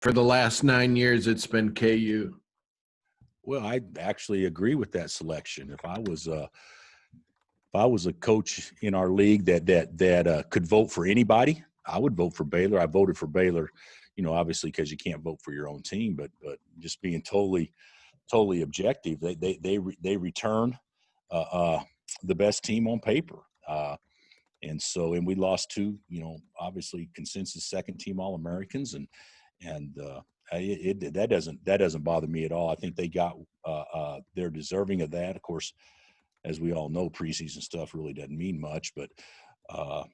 For the last 9 years, it's been KU. Well, I actually agree with that selection. If I was a coach in our league that could vote for anybody, I would vote for Baylor. I voted for Baylor, obviously because you can't vote for your own team, but just being totally objective, they return the best team on paper. And we lost two, obviously consensus second team All-Americans, and that doesn't bother me at all. I think they got they're deserving of that. Of course, as we all know, preseason stuff really doesn't mean much, but I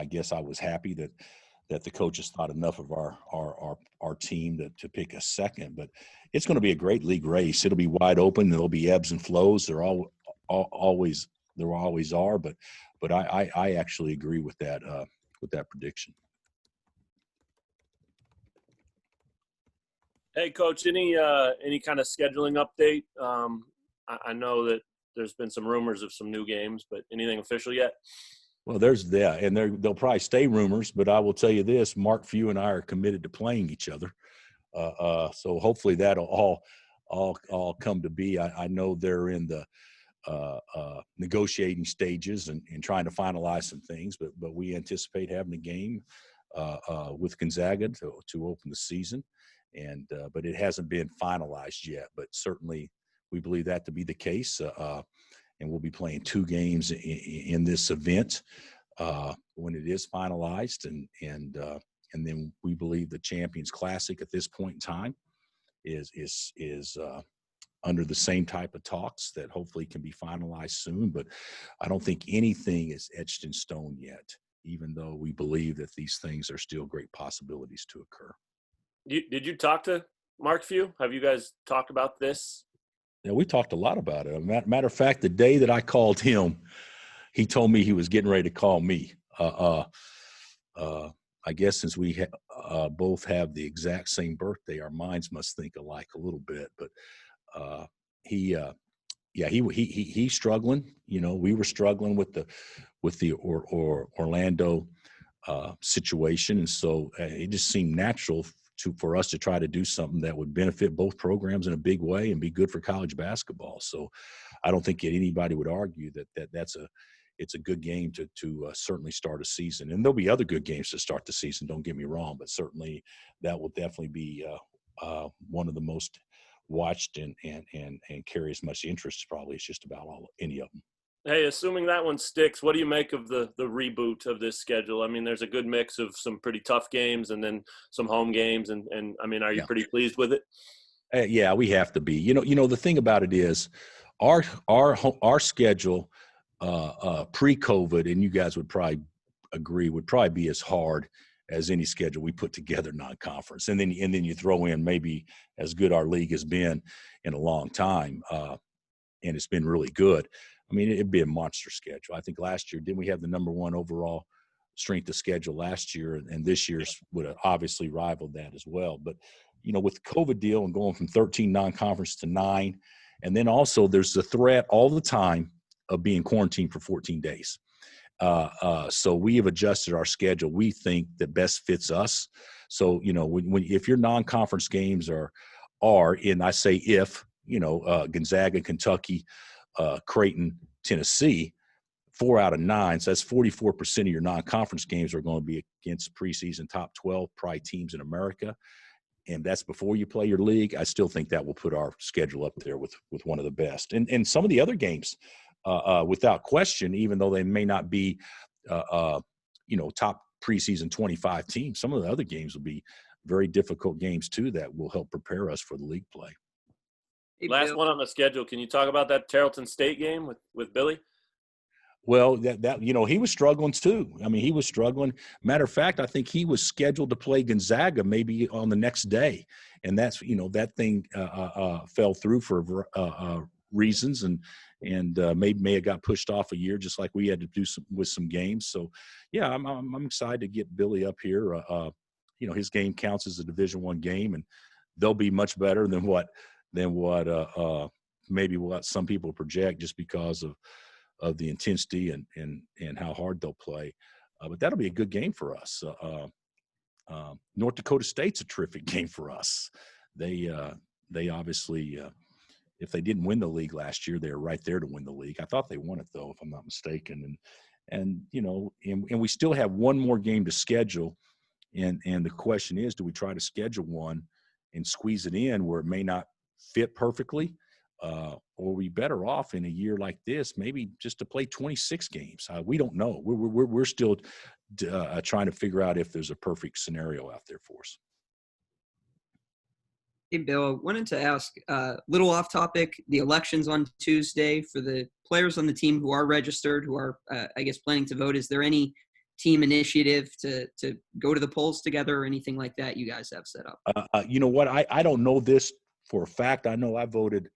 guess I was happy that the coaches thought enough of our team to pick a second. But it's going to be a great league race. It'll be wide open. There'll be ebbs and flows. There always are. But I actually agree with that prediction. Hey, Coach, any kind of scheduling update? I know that there's been some rumors of some new games, but anything official yet? Well, there's that, and they'll probably stay rumors, but I will tell you this: Mark Few and I are committed to playing each other, so hopefully that'll all come to be. I know they're in the negotiating stages and trying to finalize some things, but we anticipate having a game with Gonzaga to open the season, and but it hasn't been finalized yet. But certainly we believe that to be the case. And we'll be playing 2 games in this event when it is finalized, and then we believe the Champions Classic at this point in time is under the same type of talks that hopefully can be finalized soon. But I don't think anything is etched in stone yet, even though we believe that these things are still great possibilities to occur. Did you talk to Mark Few? Have you guys talked about this? Yeah, we talked a lot about it. Matter of fact, the day that I called him, he told me he was getting ready to call me. I guess since we both have the exact same birthday, our minds must think alike a little bit. But he's struggling. We were struggling with the Orlando situation, and so it just seemed natural for us to try to do something that would benefit both programs in a big way and be good for college basketball. So I don't think anybody would argue that it's a good game to certainly start a season. And there'll be other good games to start the season, don't get me wrong, but certainly that will definitely be one of the most watched and carry as much interest probably as just about any of them. Hey, assuming that one sticks, what do you make of the reboot of this schedule? I mean, there's a good mix of some pretty tough games and then some home games. And I mean, are you pretty pleased with it? Yeah, we have to be. The thing about it is our schedule pre-COVID, and you guys would probably agree, would probably be as hard as any schedule we put together non-conference. And then you throw in maybe as good our league has been in a long time, and it's been really good. I mean, it'd be a monster schedule. I think last year, didn't we have the number 1 overall strength of schedule last year? And this year's would have obviously rivaled that as well. But, with the COVID deal and going from 13 non-conference to 9, and then also there's the threat all the time of being quarantined for 14 days. So we have adjusted our schedule. We think that best fits us. So, if your non-conference games are, and I say if, Gonzaga, Kentucky, Creighton, Tennessee, 4 out of 9. So that's 44% of your non-conference games are going to be against preseason top 12 probably teams in America. And that's before you play your league. I still think that will put our schedule up there with one of the best. And some of the other games, without question, even though they may not be, top preseason 25 teams, some of the other games will be very difficult games too that will help prepare us for the league play. Hey, last one on the schedule. Can you talk about that Tarleton State game with Billy? Well, that he was struggling too. I mean, he was struggling. Matter of fact, I think he was scheduled to play Gonzaga maybe on the next day, and that's that thing fell through for reasons, and may have got pushed off a year, just like we had to do with some games. So, yeah, I'm excited to get Billy up here. His game counts as a Division I game, and they'll be much better than what maybe what some people project, just because of the intensity and how hard they'll play. But that'll be a good game for us. North Dakota State's a terrific game for us. They obviously, if they didn't win the league last year, they were right there to win the league. I thought they won it though, if I'm not mistaken. And we still have one more game to schedule. And the question is, do we try to schedule one and squeeze it in where it may not fit perfectly? Or are we better off in a year like this, maybe just to play 26 games? We don't know. We're still trying to figure out if there's a perfect scenario out there for us. Hey, Bill, I wanted to ask a little off topic. The election's on Tuesday. For the players on the team who are registered, who are, I guess, planning to vote, is there any team initiative to go to the polls together or anything like that you guys have set up? You know what? I don't know this for a fact. I know I voted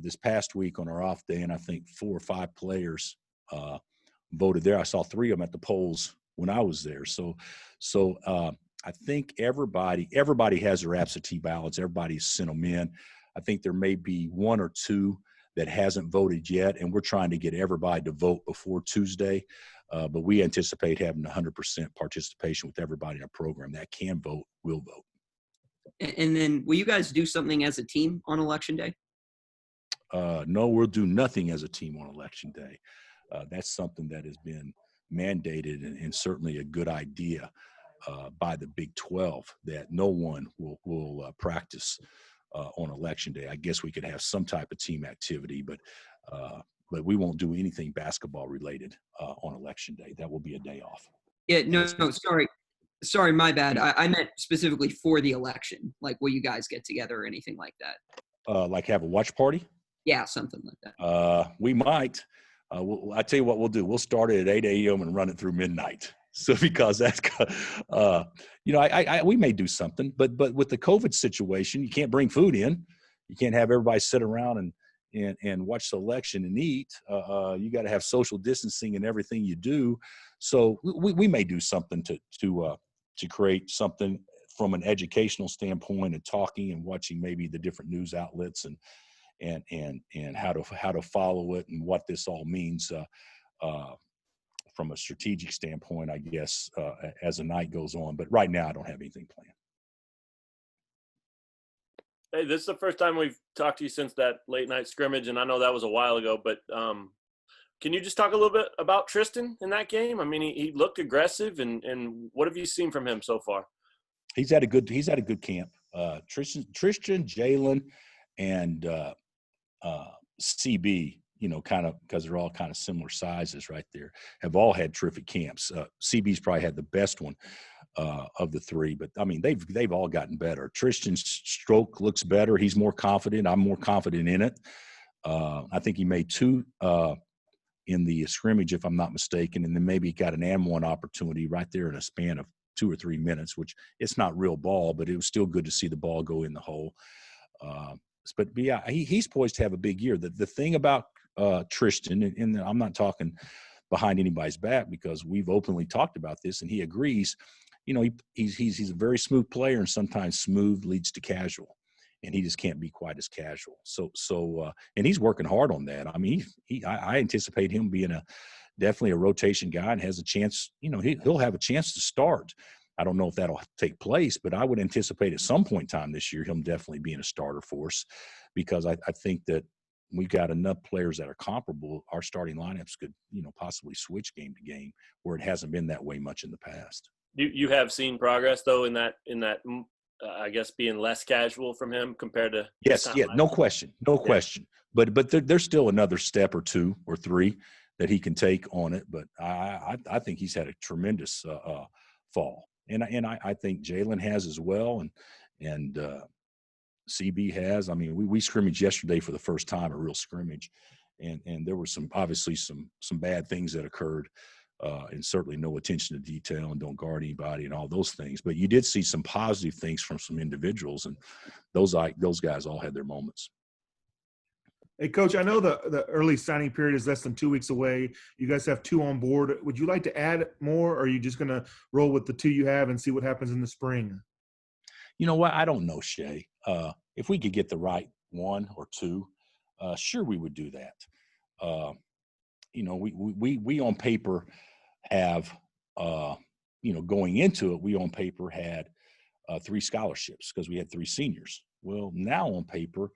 this past week on our off day, and I think 4 or 5 players voted there. I saw 3 of them at the polls when I was there. So I think everybody has their absentee ballots. Everybody's sent them in. I think there may be 1 or 2 that hasn't voted yet, and we're trying to get everybody to vote before Tuesday. But we anticipate having 100% participation with everybody in our program that can vote, will vote. And then will you guys do something as a team on Election Day? No, we'll do nothing as a team on Election Day. That's something that has been mandated and certainly a good idea by the Big 12, that no one will practice on Election Day. I guess we could have some type of team activity, but we won't do anything basketball related on Election Day. That will be a day off. Yeah, no, sorry, my bad. I meant specifically for the election. Like, will you guys get together or anything like that? Like have a watch party? Yeah, something like that. We might. I tell you what we'll do. We'll start it at 8 a.m. and run it through midnight. So because that's, we may do something, but with the COVID situation, you can't bring food in. You can't have everybody sit around and watch the election and eat. You got to have social distancing in everything you do. So we may do something to create something from an educational standpoint and talking and watching maybe the different news outlets and how to follow it and what this all means from a strategic standpoint, I guess, as the night goes on. But right now, I don't have anything planned. Hey, this is the first time we've talked to you since that late night scrimmage, and I know that was a while ago, but can you just talk a little bit about Tristan in that game? I mean, he looked aggressive, and what have you seen from him so far? He's had a good camp. Tristan, Jalen, and CB, kind of because they're all kind of similar sizes right there, have all had terrific camps. CB's probably had the best one of the 3, but I mean, they've all gotten better. Tristan's stroke looks better. He's more confident. I'm more confident in it. I think he made 2 in the scrimmage, if I'm not mistaken, and then maybe got an and-one opportunity right there in a span of 2 or 3 minutes, which it's not real ball, but it was still good to see the ball go in the hole. But yeah, he's poised to have a big year. The thing about Tristan, and I'm not talking behind anybody's back because we've openly talked about this, and he agrees. He's a very smooth player, and sometimes smooth leads to casual, and he just can't be quite as casual. So and he's working hard on that. I mean, I anticipate him being definitely a rotation guy and has a chance. He'll have a chance to start. I don't know if that'll take place, but I would anticipate at some point in time this year him definitely being a starter for us, because I think that we've got enough players that are comparable. Our starting lineups could, possibly switch game to game, where it hasn't been that way much in the past. You have seen progress though in that I guess being less casual from him compared to no question. But there's still another step or 2 or 3 that he can take on it. But I think he's had a tremendous fall. And I think Jalen has as well, and CB has. I mean, we scrimmaged yesterday for the first time, a real scrimmage, and there were obviously some bad things that occurred, and certainly no attention to detail and don't guard anybody and all those things. But you did see some positive things from some individuals, and those guys all had their moments. Hey, Coach, I know the early signing period is less than 2 weeks away. You guys have 2 on board. Would you like to add more, or are you just going to roll with the 2 you have and see what happens in the spring? You know what? I don't know, Shay. If we could get the right 1 or 2, sure, we would do that. We on paper have, going into it, we on paper had 3 scholarships because we had 3 seniors. Well, now on paper,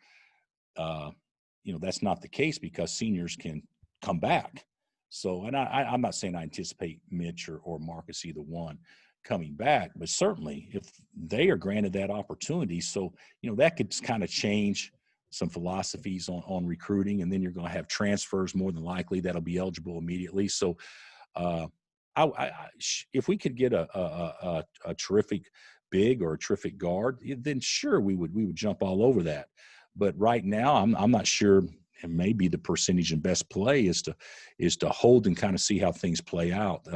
that's not the case because seniors can come back. So, and I'm not saying I anticipate Mitch or Marcus, either one, coming back, but certainly if they are granted that opportunity, so, that could kind of change some philosophies on recruiting, and then you're going to have transfers more than likely that'll be eligible immediately. So, if we could get a terrific big or a terrific guard, then sure we would jump all over that. But right now, I'm not sure. And maybe the percentage and best play is to hold and kind of see how things play out.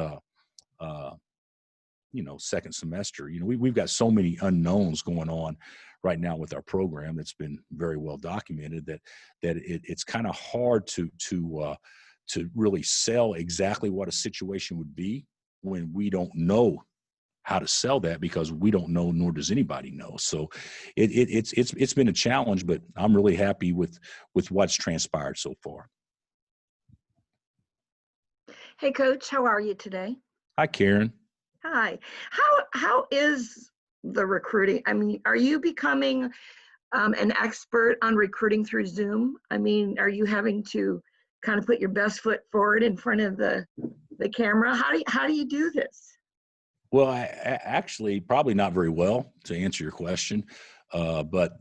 Second semester. We've got so many unknowns going on right now with our program that's been very well documented that it's kind of hard to really sell exactly what a situation would be when we don't know how to sell that, because we don't know, nor does anybody know. So it's been a challenge, but I'm really happy with what's transpired so far. Hey, Coach, how are you today? Hi, Karen. Hi. How is the recruiting? I mean, are you becoming an expert on recruiting through Zoom? I mean, are you having to kind of put your best foot forward in front of the camera? How do you do this? Well, I actually probably not very well, to answer your question, but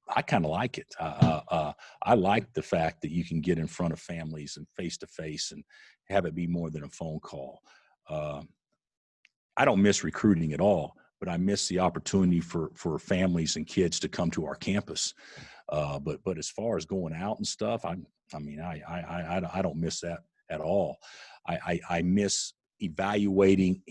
I kind of like it. I like the fact that you can get in front of families and face-to-face and have it be more than a phone call. I don't miss recruiting at all, but I miss the opportunity for families and kids to come to our campus. But as far as going out and stuff, I don't miss that at all. I miss evaluating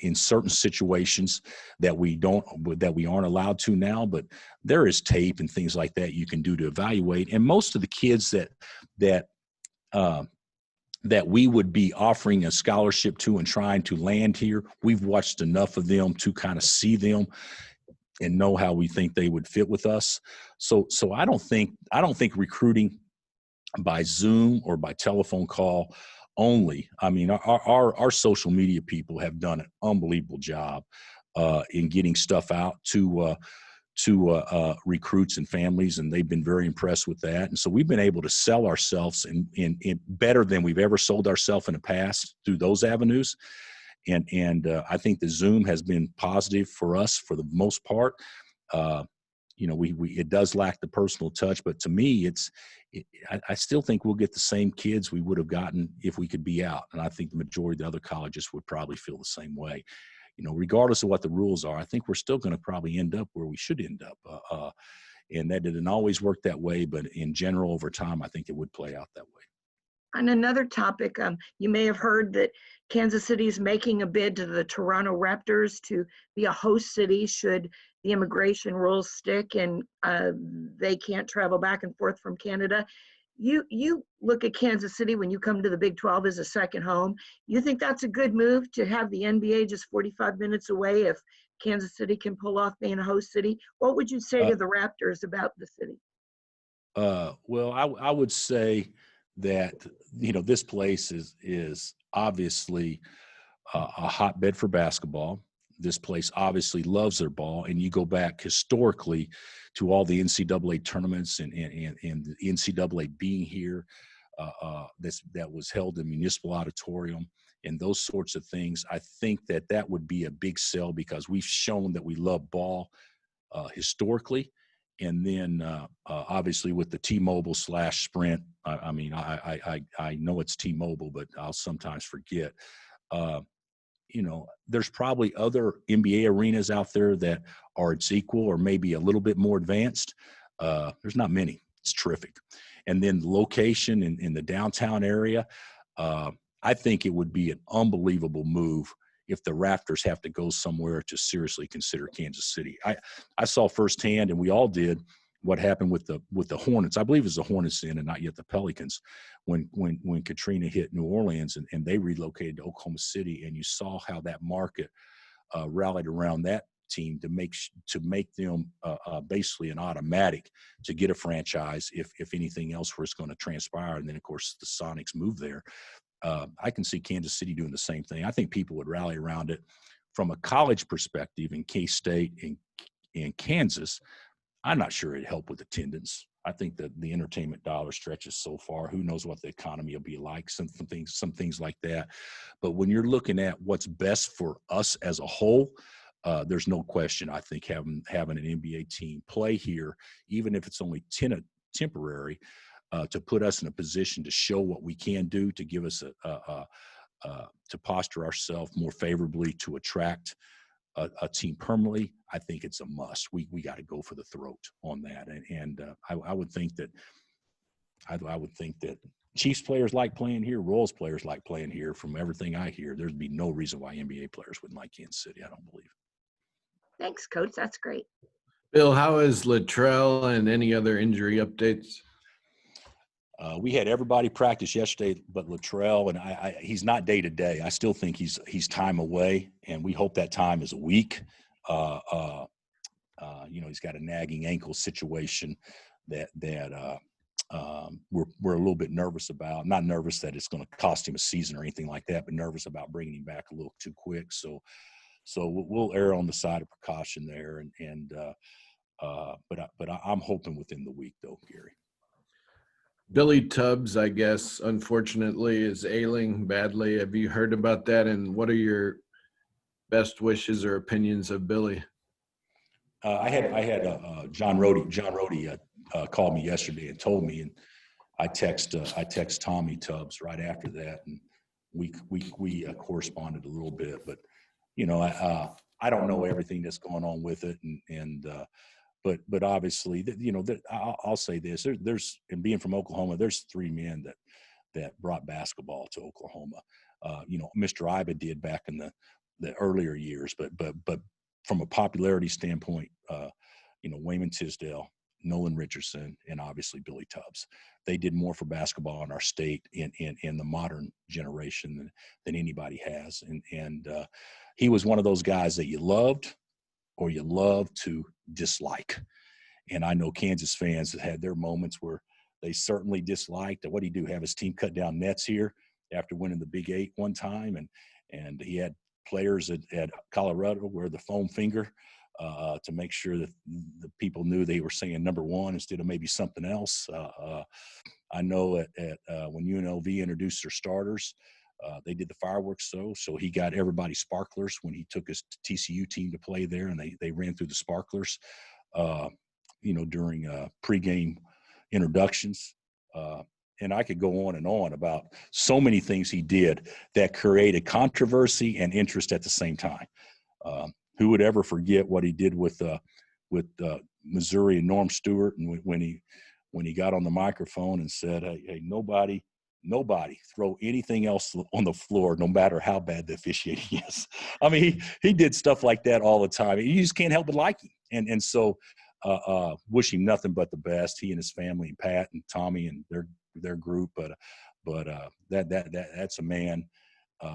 in certain situations that we aren't allowed to now, but there is tape and things like that you can do to evaluate. And most of the kids that we would be offering a scholarship to and trying to land here, we've watched enough of them to kind of see them and know how we think they would fit with us. So I don't think recruiting by Zoom or by telephone call only. I mean, our social media people have done an unbelievable job in getting stuff out to recruits and families, and they've been very impressed with that. And so we've been able to sell ourselves in better than we've ever sold ourselves in the past through those avenues. And I think the Zoom has been positive for us for the most part. It does lack the personal touch, but to me, I still think we'll get the same kids we would have gotten if we could be out. And I think the majority of the other colleges would probably feel the same way. Regardless of what the rules are, I think we're still going to probably end up where we should end up. And that didn't always work that way, but in general, over time, I think it would play out that way. On another topic, you may have heard that Kansas City is making a bid to the Toronto Raptors to be a host city should the immigration rules stick and they can't travel back and forth from Canada. You look at Kansas City when you come to the Big 12 as a second home. You think that's a good move to have the NBA just 45 minutes away if Kansas City can pull off being a host city? What would you say to the Raptors about the city? Well, I would say that, this place is obviously a hotbed for basketball. This place obviously loves their ball, and you go back historically to all the NCAA tournaments and the NCAA being here that was held in Municipal Auditorium and those sorts of things. I think that would be a big sell because we've shown that we love ball historically. And then obviously with the T-Mobile /Sprint, I know it's T-Mobile, but I'll sometimes forget. There's probably other NBA arenas out there that are its equal or maybe a little bit more advanced. There's not many. It's terrific. And then the location in the downtown area, I think it would be an unbelievable move if the Raptors have to go somewhere to seriously consider Kansas City. I saw firsthand, and we all did, what happened with the Hornets. I believe it was the Hornets then and not yet the Pelicans when Katrina hit New Orleans and they relocated to Oklahoma City, and you saw how that market rallied around that team to make them basically an automatic to get a franchise if anything else was going to transpire. And then, of course, the Sonics moved there. I can see Kansas City doing the same thing. I think people would rally around it. From a college perspective, in K-State and Kansas, I'm not sure it'd help with attendance. I think that the entertainment dollar stretches so far. Who knows what the economy will be like? Some things like that. But when you're looking at what's best for us as a whole, there's no question. I think having an NBA team play here, even if it's only temporary, to put us in a position to show what we can do, to give us to posture ourselves more favorably to attract a team permanently, I think it's a must. We got to go for the throat on that, and I would think that Chiefs players like playing here, Royals players like playing here. From everything I hear, there'd be no reason why NBA players wouldn't like Kansas City. I don't believe. Thanks, Coach. That's great. Bill, how is Latrell and any other injury updates? We had everybody practice yesterday, but Latrell, and he's not day to day. I still think he's time away, and we hope that time is a week. He's got a nagging ankle situation that we're a little bit nervous about. Not nervous that it's going to cost him a season or anything like that, but nervous about bringing him back a little too quick. So we'll err on the side of precaution there, but I'm hoping within the week though, Gary. Billy Tubbs, I guess, unfortunately, is ailing badly. Have you heard about that? And what are your best wishes or opinions of Billy? I had John Rohde called me yesterday and told me, and I text Tommy Tubbs right after that, and we corresponded a little bit. But I don't know everything that's going on with it, but obviously, I'll say this: there's and being from Oklahoma, there's three men that brought basketball to Oklahoma. Mr. Iba did back in the earlier years, but from a popularity standpoint, Wayman Tisdale, Nolan Richardson, and obviously Billy Tubbs. They did more for basketball in our state in the modern generation than anybody has, and he was one of those guys that you loved or you love to dislike. And I know Kansas fans that had their moments where they certainly disliked. What did he do? Have his team cut down nets here after winning the Big 8 one time, and he had players at Colorado wear the foam finger to make sure that the people knew they were saying number one instead of maybe something else. I know at when UNLV introduced their starters, they did the fireworks so he got everybody sparklers when he took his TCU team to play there, and they ran through the sparklers, during pregame introductions. And I could go on and on about so many things he did that created controversy and interest at the same time. Who would ever forget what he did with Missouri and Norm Stewart, and when he got on the microphone and said, "Hey, nobody throw anything else on the floor, no matter how bad the officiating is." I mean, he did stuff like that all the time. You just can't help but like him, and so wish him nothing but the best. He and his family, and Pat and Tommy and their group, but that's a man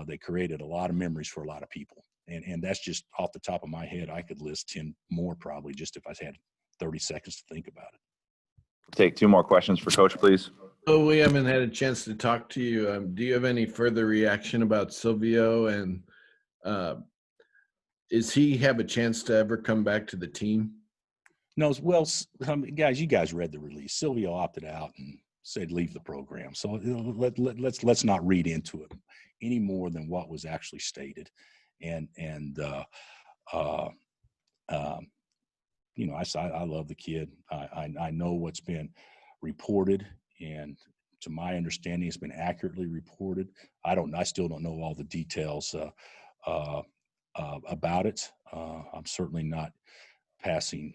that created a lot of memories for a lot of people, and that's just off the top of my head. I could list 10 more probably just if I had 30 seconds to think about it. Take two more questions for Coach, please. Oh, we haven't had a chance to talk to you. Do you have any further reaction about Silvio, and is he have a chance to ever come back to the team? No, well, guys, you guys read the release. Silvio opted out and said leave the program. So let's not read into it any more than what was actually stated. I love the kid. I know what's been reported, and to my understanding, it's been accurately reported. I still don't know all the details about it. I'm certainly not passing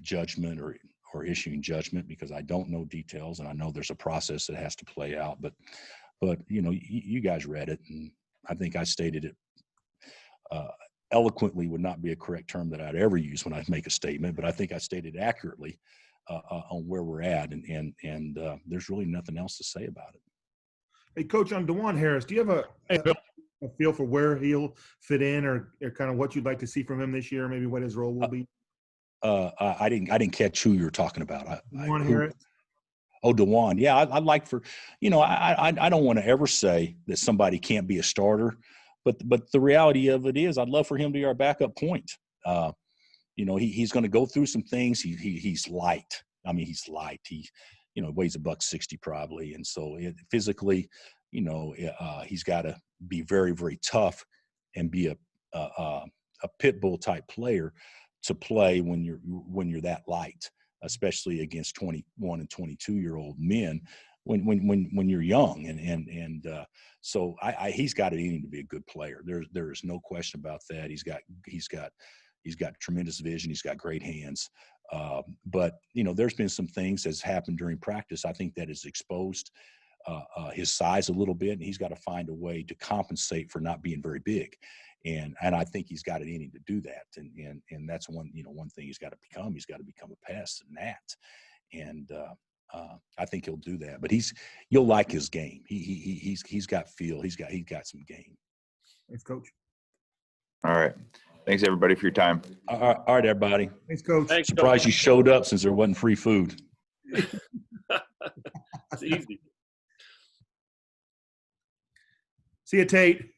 judgment or issuing judgment because I don't know details, and I know there's a process that has to play out. But you guys read it, and I think I stated it eloquently would not be a correct term that I'd ever use when I make a statement, but I think I stated accurately on where we're at, and there's really nothing else to say about it. Hey, Coach, on Dajuan Harris, do you have a feel for where he'll fit in, or kind of what you'd like to see from him this year, maybe what his role will be? I didn't catch who you were talking about. Dajuan Harris. Oh, Dajuan. Yeah, I'd like for, I don't want to ever say that somebody can't be a starter, but the reality of it is I'd love for him to be our backup point. He's going to go through some things. He's light. I mean, he's light. He, weighs $160 probably. And so physically, he's got to be very, very tough and be a pit bull type player to play when you're that light, especially against 21 and 22-year-old men when you're young. So he's got it in him to be a good player. There is no question about that. He's got tremendous vision. He's got great hands. But there's been some things that's happened during practice. I think that has exposed his size a little bit, and he's got to find a way to compensate for not being very big. And I think he's got it in him to do that. And that's one thing he's got to become. He's got to become a pest and that. And I think he'll do that. But you'll like his game. He's got feel. He's got some game. Thanks, Coach. All right. Thanks, everybody, for your time. All right, everybody. Thanks, Coach. Thanks, Surprised Coach. you showed up since there wasn't free food. It's easy. See you, Tate.